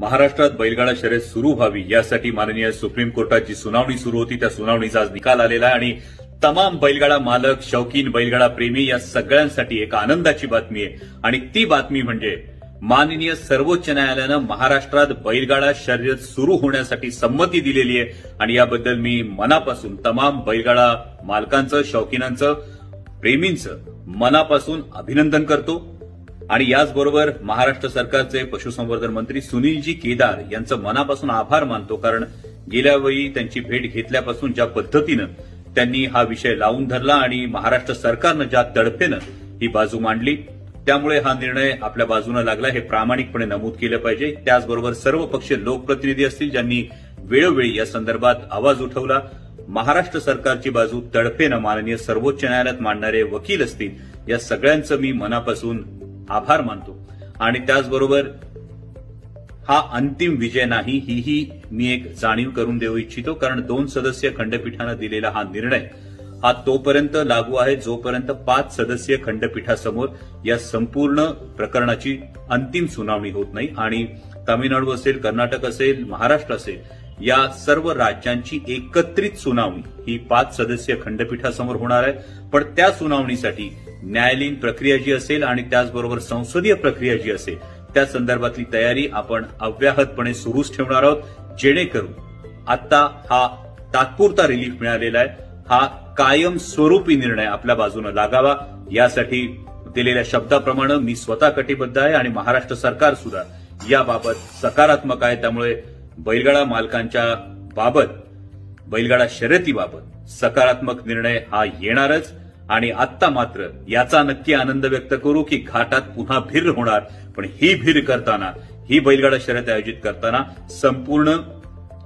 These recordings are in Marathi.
महाराष्ट्रात बैलगाडा शर्यत सुरू व्हावी यासाठी माननीय सुप्रीम कोर्टाची सुनावणी सुरू होती। त्या सुनावणीचा आज निकाल आलेला आहे आणि तमाम बैलगाडा मालक, शौकीन बैलगाडा प्रेमी या सगळ्यांसाठी एक आनंदाची बातमी आहे आणि ती बातमी म्हणजे माननीय सर्वोच्च न्यायालयानं महाराष्ट्रात बैलगाडा शर्यत सुरू होण्यासाठी संमती दिलेली आहे आणि याबद्दल मी मनापासून तमाम बैलगाडा मालकांचं, शौकीनांचं, प्रेमींचं मनापासून अभिनंदन करतो। आणि याचबरोबर महाराष्ट्र सरकारचे पशुसंवर्धन मंत्री सुनीलजी केदार यांचं मनापासून आभार मानतो, कारण गेल्या वेळी त्यांची भेट घेतल्यापासून ज्या पद्धतीनं त्यांनी हा विषय लावून धरला आणि महाराष्ट्र सरकारनं ज्या तडफेनं ही बाजू मांडली, त्यामुळे हा निर्णय आपल्या बाजूने लागला हे प्रामाणिकपणे नमूद केलं पाहिजे। त्याचबरोबर सर्व पक्षीय लोकप्रतिनिधी असतील ज्यांनी वेळोवेळी या संदर्भात आवाज उठवला, महाराष्ट्र सरकारची बाजू तडफेनं माननीय सर्वोच्च न्यायालयात मांडणारे वकील असतील, या सगळ्यांचं मी मनापासून आभार मानतो। आणि त्याचबरोबर हा अंतिम विजय नाही ही मी एक जाणीव करून देऊ इच्छितो, कारण 2 सदस्यीय खंडपीठानं दिलेला हा निर्णय हा तोपर्यंत लागू आहे जोपर्यंत 5 सदस्यीय खंडपीठासमोर या संपूर्ण प्रकरणाची अंतिम सुनावणी होत नाही। आणि तामिळनाडू असेल, कर्नाटक असेल, महाराष्ट्र असेल, या सर्व राज्यांची एकत्रित सुनावणी ही 5 सदस्यीय खंडपीठासमोर होणार आहे। पण त्या सुनावणीसाठी न्यायालयीन प्रक्रिया जी असेल आणि त्याचबरोबर संसदीय प्रक्रिया जी असेल त्या संदर्भातली तयारी आपण अव्याहतपणे सुरूच ठेवणार आहोत, जेणेकरून आता हा तात्पुरता रिलीफ मिळालेला आहे, हा कायम स्वरूपी निर्णय आपल्या बाजूने लागावा यासाठी दिलेल्या शब्दाप्रमाणे मी स्वतः कटिबद्ध आहे आणि महाराष्ट्र सरकार सुद्धा याबाबत सकारात्मक आहे। त्यामुळे बैलगाडा मालकांच्या बाबत, बैलगाडा शर्यतीबाबत सकारात्मक निर्णय हा येणारच। आणि आत्ता मात्र याचा नक्की आनंद व्यक्त करू की घाटात पुन्हा भीर होणार, पण ही भीर करताना, ही बैलगाडा शर्यत आयोजित करताना संपूर्ण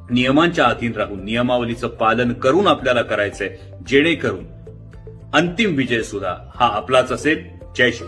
नियमांच्या अधीन राहून, नियमावलीचं पालन करून आपल्याला करायचंय, जेणेकरून अंतिम विजय सुद्धा हा आपलाच असेल। जय श्री